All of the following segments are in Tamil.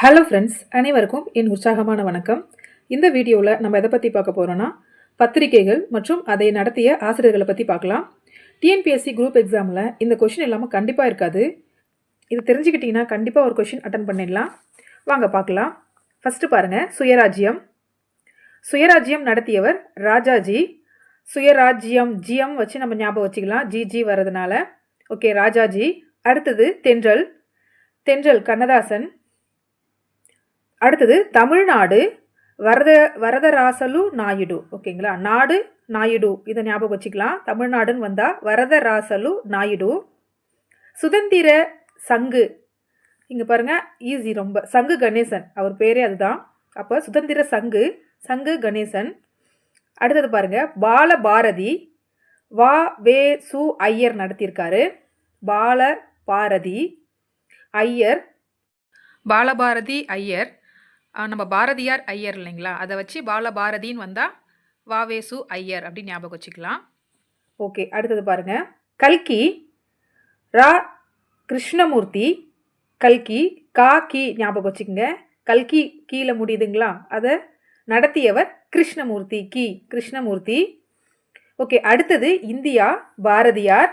ஹலோ ஃப்ரெண்ட்ஸ், அனைவருக்கும் என் உற்சாகமான வணக்கம். இந்த வீடியோவில் நம்ம எதை பற்றி பார்க்க போகிறோன்னா, பத்திரிகைகள் மற்றும் அதை நடத்திய ஆசிரியர்களை பற்றி பார்க்கலாம். டிஎன்பிஎஸ்சி குரூப் எக்ஸாமில் இந்த கொஷின் இல்லாமல் கண்டிப்பாக இருக்காது. இது தெரிஞ்சுக்கிட்டிங்கன்னா கண்டிப்பாக ஒரு கொஷின் அட்டன் பண்ணிடலாம். வாங்க பார்க்கலாம். ஃபஸ்ட்டு பாருங்கள், சுயராஜ்யம் நடத்தியவர் ராஜாஜி. சுயராஜ்யம் ஜிஎம் வச்சு நம்ம ஞாபகம் வச்சுக்கலாம், ஜிஜி வர்றதுனால. ஓகே, ராஜாஜி. அடுத்தது தென்றல் கண்ணதாசன். அடுத்தது தமிழ்நாடு வரதராசலு நாயுடு. ஓகேங்களா, நாடு நாயுடு, இதை ஞாபகம் வச்சுக்கலாம். தமிழ்நாடுன்னு வந்தால் வரதராசலு நாயுடு. சுதந்திர சங்கு, இங்கே பாருங்கள், ஈஸி ரொம்ப. சங்கு கணேசன், அவர் பேரே அதுதான். அப்போ சுதந்திர சங்கு கணேசன். அடுத்தது பாருங்கள், பாலபாரதி வ.வே.சு. ஐயர் நடத்தியிருக்காரு. பாலபாரதி ஐயர். நம்ம பாரதியார் ஐயர் இல்லைங்களா, அதை வச்சு பாலபாரதின்னு வந்தால் வ.வே.சு. ஐயர் அப்படின்னு ஞாபகம் வச்சுக்கலாம். ஓகே, அடுத்தது பாருங்கள், கல்கி கிருஷ்ணமூர்த்தி. கல்கி கி ஞாபகம் வச்சுக்கோங்க. கல்கி கீழே முடியுதுங்களா, அதை நடத்தியவர் கிருஷ்ணமூர்த்தி. ஓகே, அடுத்தது இந்தியா பாரதியார்.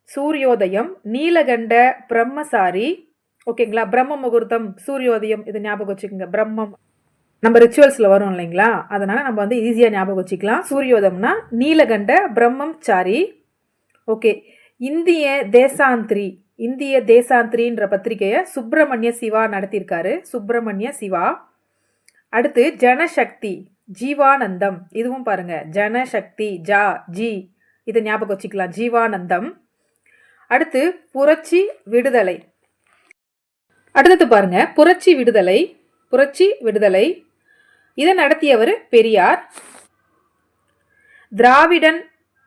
சூரியோதயம் நீலகண்ட பிரம்மசாரி. ஓகேங்களா, பிரம்ம முகூர்த்தம் சூரியோதயம், இது ஞாபகம் வச்சுக்கோங்க. பிரம்மம் நம்ம ரிச்சுவல்ஸில் வரும் இல்லைங்களா, அதனால் நம்ம வந்து ஈஸியாக ஞாபகம் வச்சுக்கலாம். சூரியோதயம்னா நீலகண்ட பிரம்மச்சாரி. ஓகே, இந்திய தேசாந்திரின்ற பத்திரிகையை சுப்பிரமணிய சிவா நடத்தியிருக்காரு. அடுத்து ஜனசக்தி ஜீவானந்தம். இதுவும் பாருங்க, ஜனசக்தி ஜி, இதை ஞாபகம் வச்சுக்கலாம், ஜீவானந்தம். அடுத்து புரட்சி விடுதலை. அடுத்தது பாருங்க, புரட்சி விடுதலை, இதை நடத்தியவர் பெரியார். திராவிடன்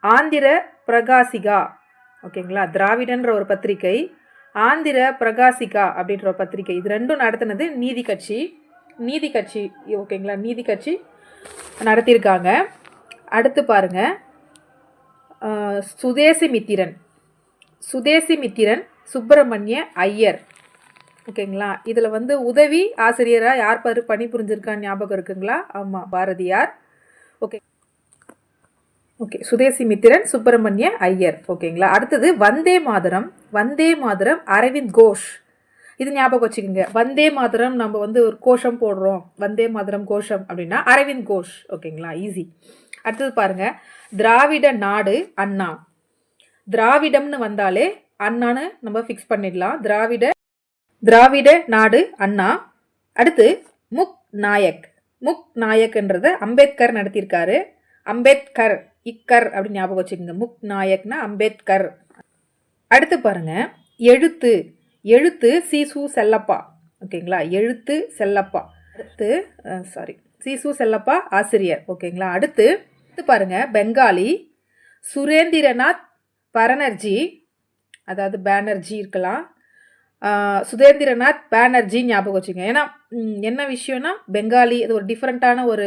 ஆந்திர பிரகாசிகா. ஓகேங்களா, திராவிடன்ற ஒரு பத்திரிகை, ஆந்திர பிரகாசிகா அப்படின்ற ஒரு பத்திரிகை, இது ரெண்டும் நடத்தினது நீதி கட்சி. ஓகேங்களா, நீதி கட்சி நடத்தியிருக்காங்க. அடுத்து பாருங்க, சுதேசிமித்திரன் சுப்பிரமணிய ஐயர். ஓகேங்களா, இதில் வந்து உதவி ஆசிரியராக யார் பணி புரிஞ்சிருக்கான்னு ஞாபகம் இருக்குங்களா? ஆமாம், பாரதியார். ஓகே, சுதேசிமித்திரன் சுப்பிரமணிய ஐயர். ஓகேங்களா, அடுத்தது வந்தே மாதரம் அரவிந்த் கோஷ். இது ஞாபகம் வச்சுக்கோங்க. வந்தே மாதரம் நம்ம வந்து ஒரு கோஷம் போடுறோம், வந்தே மாதரம் கோஷம் அப்படின்னா அரவிந்த் கோஷ். ஓகேங்களா, ஈஸி. அடுத்தது பாருங்க, திராவிட நாடு அண்ணா. திராவிடம்னு வந்தாலே அண்ணான்னு நம்ம ஃபிக்ஸ் பண்ணிடலாம். திராவிட நாடு அண்ணா. அடுத்து முக் நாயக்ன்றத அம்பேத்கர் நடத்தியிருக்காரு. இக்கர் அப்படின்னு ஞாபகம் வச்சுக்கோங்க. முக் நாயக்னா அம்பேத்கர். அடுத்து பாருங்க, எழுத்து சீசு செல்லப்பா. ஓகேங்களா, எழுத்து செல்லப்பா. சீசு செல்லப்பா ஆசிரியர். ஓகேங்களா, அடுத்து பாருங்க, பெங்காலி சுரேந்திரநாத் பானர்ஜி, அதாவது பானர்ஜி இருக்கலாம், சுதேந்திரநாத் பானர்ஜி ஞாபகம் வச்சுங்க. ஏன்னா என்ன விஷயம்னா, பெங்காலி அது ஒரு டிஃப்ரெண்ட்டான ஒரு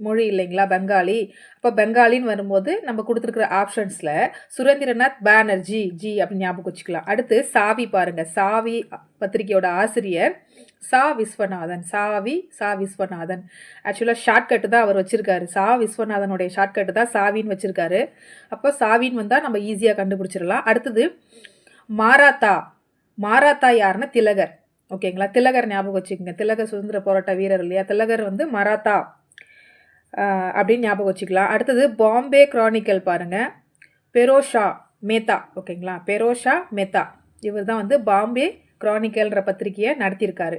மொழி இல்லைங்களா, பெங்காலி. அப்போ பெங்காலின்னு வரும்போது நம்ம கொடுத்துருக்குற ஆப்ஷன்ஸில் சுரேந்திரநாத் பானர்ஜி அப்படின்னு ஞாபகம் வச்சுக்கலாம். அடுத்து சாவி பாருங்கள், சாவி பத்திரிகையோட ஆசிரியர் சா விஸ்வநாதன். ஆக்சுவலாக ஷார்ட்கட்டு தான் அவர் வச்சுருக்காரு. விஸ்வநாதனுடைய ஷார்ட்கட்டு தான் சாவின்னு வச்சுருக்காரு. அப்போ சாவின்னு வந்தால் நம்ம ஈஸியாக கண்டுபிடிச்சிடலாம். அடுத்தது மாராத்தா யாருன்னா திலகர். ஓகேங்களா, திலகர் ஞாபகம் வச்சுக்கோங்க. திலகர் சுதந்திர போராட்ட வீரர் இல்லையா, திலகர் வந்து மராத்தா அப்படின்னு ஞாபகம் வச்சுக்கலாம். அடுத்தது பாம்பே கிரானிக்கல் பாருங்கள், பெரோஷா மேத்தா. ஓகேங்களா, பெரோஷா மேத்தா, இவர் தான் வந்து பாம்பே கிரானிக்கல்ன்ற பத்திரிகையை நடத்தியிருக்காரு.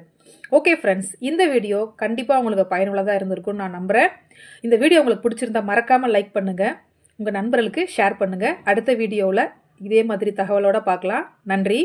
ஓகே ஃப்ரெண்ட்ஸ், இந்த வீடியோ கண்டிப்பாக உங்களுக்கு பயனுள்ளதாக இருந்திருக்கும்னு நான் நம்புகிறேன். இந்த வீடியோ உங்களுக்கு பிடிச்சிருந்தா மறக்காமல் லைக் பண்ணுங்கள், உங்கள் நண்பர்களுக்கு ஷேர் பண்ணுங்கள். அடுத்த வீடியோவில் இதே மாதிரி தகவலோடு பார்க்கலாம். நன்றி.